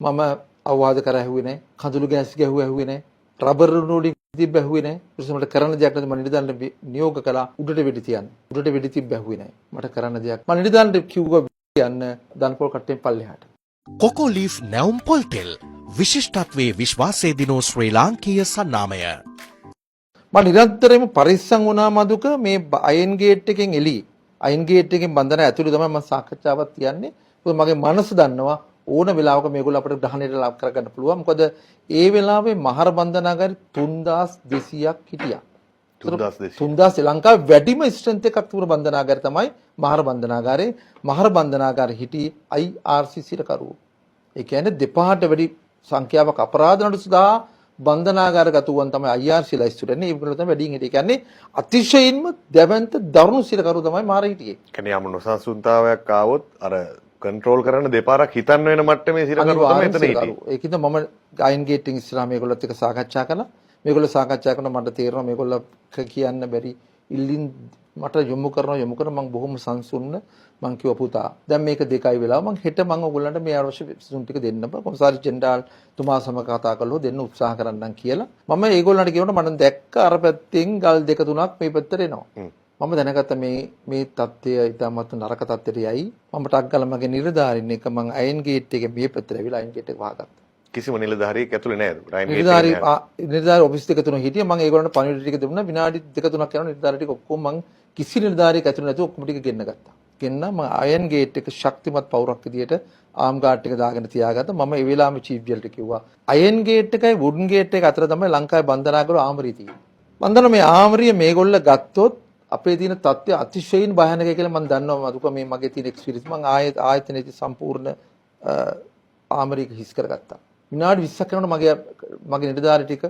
මම අවවාද කර ඇහුවේ නැහැ. කඳුළු ගෑස් ගැහුවේ නැහැ. රබර් වලින් තිබ්බ ඇහුවේ නැහැ. ඊට මට කරන්න දෙයක් නැති මම නිලධාරීන්ට නියෝග කළා උඩට වෙඩි තියන්න. උඩට වෙඩි තිබ්බ ඇහුවේ නැහැ. මට කරන්න දෙයක්. මම නිලධාරීන්ට කිව්වා යන්න දන්පොල් කට්ටෙන් පල්ලෙහාට. කොකෝ ලීෆ් නැවුම් පොල් තෙල් විශිෂ්ටත්වයේ විශ්වාසය දිනෝ ශ්‍රී ලාංකීය සන්නාමය. මම නිරන්තරයෙන්ම පරිස්සම් වුණා මදුක මේ අයන් ගේට් එකෙන් එළියේ. අයන් ගේට් එකෙන් බන්ධන ඇතුළේ තමයි මම සාකච්ඡාවක් තියන්නේ. මොකද මගේ මනස දන්නවා ඕන වෙලාවක මේගොල්ලෝ අපිට ග්‍රහණයට ලක් කරගන්න පුළුවන්. මොකද ඒ වෙලාවේ මහර බන්ධනාගාරي 3200ක් හිටියා. 3200 ලංකාවේ වැඩිම ස්ට්‍රෙන්ත් එකක් තිබුණ බන්ධනාගාරය තමයි මහර බන්ධනාගාරේ. මහර බන්ධනාගාරේ හිටියේ IRCC කරුවෝ. ඒ කියන්නේ දෙපාරට වැඩි සංඛ්‍යාවක් අපරාධ නඩු සඳහා බන්ධනාගාරගත වුවන් තමයි IRC ලයිස්තුවේ ඉන්නේ. ඒගොල්ලෝ තමයි වැඩියෙන් හිටියේ. කියන්නේ අතිශයින්ම දැවැන්ත දරුණු සිරකරු තමයි මාර හිටියේ. කියන්නේ යම් නොසන්සුන්තාවයක් ආවොත් අර කන්ට්‍රෝල් කරන්න දෙපාරක් හිතන්න වෙන මට්ටමේ සිරකරු තමයි එතන හිටියේ. ඒකින්ද මම අයින් ගේටින් ඉස්සරහා මේගොල්ලොත් එක්ක සාකච්ඡා කළා. මේගොල්ලෝ සාකච්ඡා කරනකොට මට තේරෙනවා මේගොල්ලෝ කියන්න බැරි ඉල්ලින් මට යොමු කරන මම බොහොම සංසුන්න මං කිව්වා පුතා දැන් මේක 2යි වෙලාව මං හෙට මං ඔයගොල්ලන්ට මේ අවශ්‍ය විසඳුම් ටික දෙන්න බෑ කොමසාරි ජෙනරාල් තුමා සමග කතා කරලා දෙන්න උත්සාහ කරන්නම් කියලා මම ඒගොල්ලන්ට කියනකොට මට දැක්ක අර පැත්තෙන් ගල් දෙක තුනක් මේ පැත්තට එනවා මම දැනගත්ත මේ තත්ත්වය ඉතාමත් නරක තත්ත්වයට යයි මම ටක් ගාලා මගේ නිලධාරීන් එක මං අයන් ගේට් එකේ මේ පැත්තට ඇවිල්ලා අයන් ගේට් එක වහගත්තා කිසිම නිලධාරියෙක් ඇතුලේ නෑද නිලධාරී ඔෆිස් දෙක තුන හිටියා මම ඒගොල්ලන්ට පණිවිඩ ටික දුන්නා විනාඩි දෙක තුනක් යනවා නිලධාරී ටික ඔක්කොම මං කිසි නිලධාරියෙක් ඇතුලේ නැතුව ඔක්කොම ටික ගෙන්න ගත්තා ගෙන්න මම අයන් ගේට් එක ශක්තිමත් පවුරක් විදියට ආම් ගාඩ් එක දාගෙන තියාගත්තා මම ඒ වෙලාවෙම චීෆ් ජෙල්ට කිව්වා අයන් ගේට් එකයි වුඩන් ගේට් එක අතර තමයි ලංකාවේ බන්ධනාගාර ආමරිය තියෙන්නේ බන්ධන මේ ආමරිය මේගොල්ල ගත්තොත් අපේ තියෙන තත්ත්වය අතිශයින් භයානකයි කියලා මම දන්නවා මදුක මේ මගේ තියෙන එක්ස්පීරියන්ස් මම ආයතනයේ සම්පූර්ණ ආමරිය හිස් කරගත්තා විනාඩි 20ක් යනකොට මගේ නිලධාරී ටික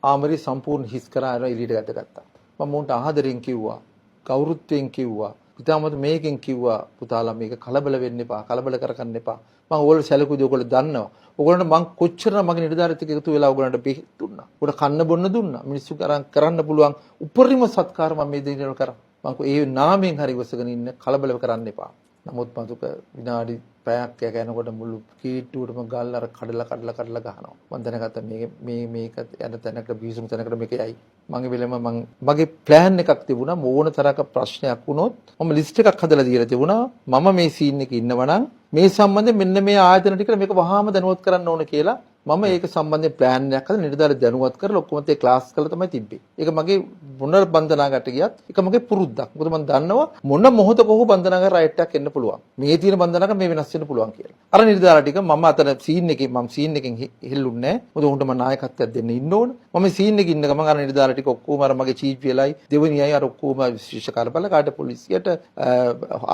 ආමරිය සම්පූර්ණ හිස් කරා එළියට ගත්තා මම මොන්ට ආදරෙන් කිව්වා ගෞරවයෙන් කිව්වා පුතාමත් මේකෙන් කිව්වා පුතාලා මේක කලබල වෙන්න එපා කලබල කරගන්න එපා මම ඕගොල්ලෝ සැලකුවද ඕගොල්ලෝ දන්නවා ඕගොල්ලන්ට මං කොච්චර මගේ නිලධාරීත් එක්ක එකතු වෙලා ඕගොල්ලන්ට බෙහෙත් දුන්නා උඩ කන්න බොන්න දුන්නා මිනිස්සු කරන්න පුළුවන් උපරිම සත්කාර මම මේ දිනවල කරා මං ඒ නාමයෙන් හරි ඉවසගෙන ඉන්න කලබල කරන්න එපා නමුත් මතුක විනාඩි පැයක් යනකොට මුළු කීට්ටුවටම ගල් අර කඩලා ගහනවා මම දැනගත්තා මේක යන තැනකට බීසුම් තැනකට මේක යයි මගේ වෙලෙම මගේ ප්ලෑන් එකක් තිබුණා ඕන තරක ප්‍රශ්නයක් වුණොත් මම ලිස්ට් එකක් හදලා දීලා තිබුණා මම මේ සීන් එකේ ඉන්නවනම් මේ සම්බන්ධයෙන් මෙන්න මේ ආයතන ටික මේක වහාම දැනුවත් කරන්න ඕන කියලා මම ඒක සම්බන්ධයෙන් ප්ලෑන් එකක් හදලා නිලධාරී දැනුවත් කරලා ඔක්කොම තේ ක්ලාස් කරලා තමයි තිබ්බේ. ඒක මගේ මොන බන්ධනාගාරට ගියත් ඒක මගේ පුරුද්දක්. මොකද මම දන්නවා මොන මොහොතක හෝ බන්ධනාගාර රයිට් එකක් එන්න පුළුවන්. මේ තියෙන බන්ධනාගාර මේ වෙනස් වෙන්න පුළුවන් කියලා. අර නිලධාරී ටික මම අතන සීන් එකෙන් හෙල්ලුන්නේ නැහැ. මොකද උන්ට මම නායකත්වයක් දෙන්න ඉන්න ඕන. මම සීන් එකේ ඉන්න ගමන් අර නිලධාරී ටික ඔක්කොම අර මගේ චීෆ් වෙලයි දෙවෙනියයි අර ඔක්කොම විශේෂ කාර්යබලකාට පොලිසියට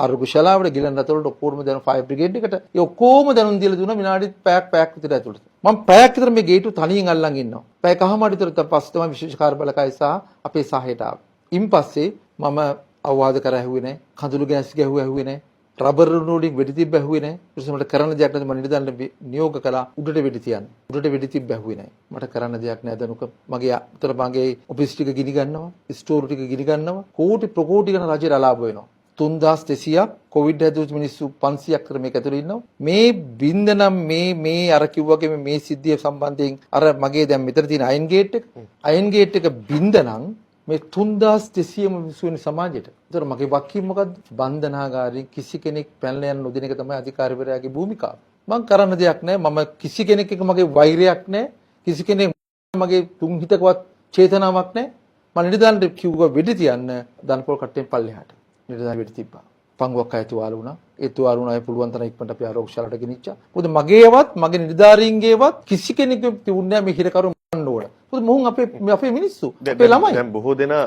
ආරෝග්‍ය ශාලාවට ගිලන් රටවලට ඔක්කොම දැන් ෆයර් බ්‍රිගේඩ් එකට ඒ ඔක්කොම දැනුම් දීලා දුන්නා විනාඩි පැයක් විතර ඇතුළත. මම පැයක් විතර මේ ගේට්ටුව තනියෙන් අල්ලන් ඉන්නවා. පැයකමාර විතර පස්සේ තමයි විශේෂ කාර්යබලකයි සහ අපේ සහයට ආවේ. ඉන් පස්සේ මම අවවාද කර ඇහුවේ නැහැ. කඳුළු ගෑස් ගැහුවේ නැහැ. රබර් වලින් වෙඩි තිබ්බ ඇහුවේ නැහැ. ඊට මට කරන්න දෙයක් නැති මම නිලධාරීන්ට නියෝග කළා උඩට වෙඩි තියන්න. උඩට වෙඩි තිබ්බ ඇහුවේ නැහැ. මට කරන්න දෙයක් නැහැ දනුක. මගේ ඔෆිස් ටික ගිනි ගන්නවා. ස්ටෝර් ටික ගිනි ගන්නවා. කෝටි ප්‍රකෝටි ගණන් රජයට අලාභ වෙනවා. 3200ක් කොවිඩ් හැදුවු මිනිස්සු 500ක් අතර මේක ඇතුළේ ඉන්නවා මේ බින්දනම් මේ අර කිව්වාගේ මේ සිද්ධිය සම්බන්ධයෙන් අර මගේ දැන් මෙතන තියෙන අයන් ගේට් එක බින්දනම් මේ 3200ම මිනිස්සු වෙන සමාජයට. ඒතර මගේ වකීල් මොකද්ද? බන්ධනාගාරයෙන් කිසි කෙනෙක් පැනලා යන නොදින එක තමයි අධිකාරිවරයාගේ භූමිකාව. මම කරන්න දෙයක් නැහැ. මම කිසි කෙනෙක් එක්ක මගේ වෛරයක් නැහැ. කිසි කෙනෙක් මගේ තුන්හිතකවත් චේතනාවක් නැහැ. මම නිලධාරීන්ට කිව්වා වෙඩි තියන්න දන්පොල් කට්ටෙන් පල්ලෙහාට. නිලධාරී වෙඩි තිබ්බා. පංගුවක් අය තුවාල වුණා. ඒ තුවාල වුණා අය පුළුවන් තරම් ඉක්මනට අපි ආරෝග්‍ය ශාලාවට ගෙනිච්චා. මොකද මගේවත් මගේ නිලධාරීන්ගේවත් කිසි කෙනෙක් තිබුණේ නැහැ මේ හිරකරු මන්න ඕන. මොකද මොහුන් අපේ මිනිස්සු අපේ ළමයි. දැන් බොහෝ දෙනා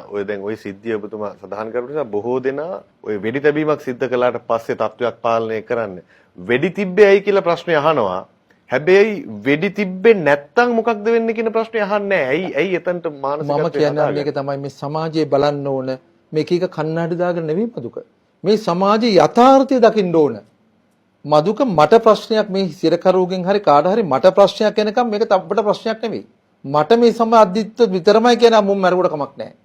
ඔය සිද්ධිය ඔබතුමා සඳහන් කරපු නිසා බොහෝ දෙනා ඔය වෙඩි තැබීමක් සිද්ධ කළාට පස්සේ තත්වයක් පාලනය කරන්න වෙඩි තිබ්බේ ඇයි කියලා ප්‍රශ්නේ අහනවා. හැබැයි වෙඩි තිබ්බේ නැත්තම් මොකක්ද වෙන්නේ කියන ප්‍රශ්නේ අහන්නේ නැහැ. ඇයි එතනට මානසිකත්වය මම කියන්නේ මේක තමයි මේ සමාජයේ බලන්න ඕන මේක එක කන්නඩි දාගෙන නෙවෙයි මදුක. මේ සමාජයේ යථාර්ථය දකින්න ඕන. මදුක මට ප්‍රශ්නයක් මේ සිරකරුගෙන් හරි කාට හරි මට ප්‍රශ්නයක් එනකම් මේක තබ්බට ප්‍රශ්නයක් නෙවෙයි. මට මේ සමාධිත්ව විතරමයි කියන මුම් මරුවට කමක් නැහැ.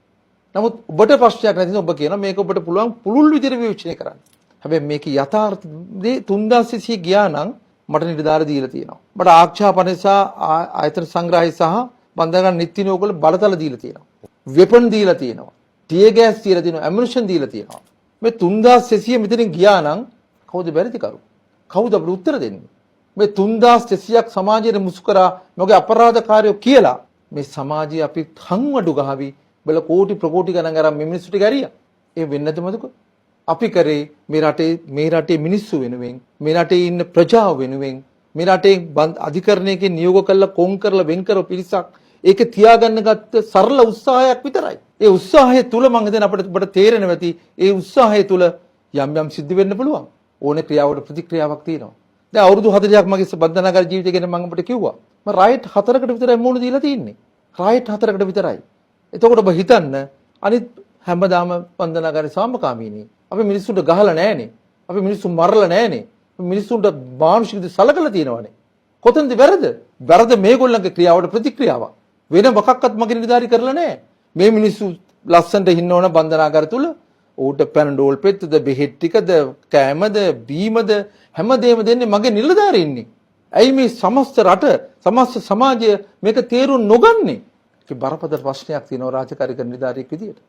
නමුත් ඔබට ප්‍රශ්නයක් නැතිනම් ඔබ කියනවා මේක ඔබට පුළුවන් පුළුල් විදිහට විවේචනය කරන්න. හැබැයි මේක යථාර්ථයේ 3200 ගියා නම් මට නිලධාරි දීලා තියෙනවා. මට ආක්ෂේපන නිසා ආයතන සංග්‍රහය සහ බන්ධන නීති නියෝගවල බලතල දීලා තියෙනවා. වෙපන් දීලා තියෙනවා. ටියර් ගෑස් දීලා තියෙනවා. ඇමුනිෂන් දීලා තියෙනවා. මේ 3600 මෙතනින් ගියා නම් කවුද බැරිද කරු? කවුද අපිට උත්තර දෙන්නේ? මේ 3600ක් සමාජයේ මුසු කරා මගේ අපරාධකාරයෝ කියලා මේ සමාජයේ අපි හංවඩු ගහවි බල කෝටි ප්‍රකෝටි ගණන් අරන් මේ මිනිස්සුට ගරියා. ඒ වෙන්නේ නැද්ද මදුක? අපි කරේ මේ රටේ මිනිස්සු වෙනුවෙන්, මේ රටේ ඉන්න ප්‍රජාව වෙනුවෙන්, මේ රටේ අධිකරණයකින් නියෝග කළා කොන් කරලා වෙන් කරව පිරිසක් ඒක තියාගන්න ගත්ත සරල උත්සාහයක් විතරයි. ඒ උත්සාහය තුල මම හිතන අපිට තේරෙනවා ඇති ඒ උත්සාහය තුල යම් සිද්ධ වෙන්න පුළුවන්. ඕනේ ක්‍රියාවට ප්‍රතික්‍රියාවක් තියෙනවා. දැන් අවුරුදු 40ක් මගේ බන්ධනාගාර ජීවිතය ගැන මම අපිට කිව්වා. මම රයිට් 4කට විතරයි මුණ දීලා තියෙන්නේ. රයිට් 4කට විතරයි. එතකොට ඔබ හිතන්න අනිත් හැමදාම බන්ධනාගාරේ සාමකාමීනේ. අපි මිනිස්සුන්ට ගහලා නැහනේ. අපි මිනිස්සු මරලා නැහනේ. මිනිස්සුන්ට මානුෂික සලකලා තියෙනවානේ. කොතනද වැරද? වැරද මේගොල්ලන්ගේ ක්‍රියාවට ප්‍රතික්‍රියාවක්. වෙන මොකක්වත් මගේ නිලධාරි කරලා නැහැ. මේ මිනිස්සු ලස්සනට ඉන්නවන බන්ධනාගාර තුල ඌට පැනඩෝල් පෙත්තද බෙහෙත් ටිකද කෑමද බීමද හැමදේම දෙන්නේ මගේ නිලධාරි ඉන්නේ. ඇයි මේ සමස්ත රට සමස්ත සමාජය මේක තේරුම් නොගන්නේ? ඒක බරපතල ප්‍රශ්නයක් තියෙනවා රාජකාරී කරන නිලධාරියෙක් විදියට.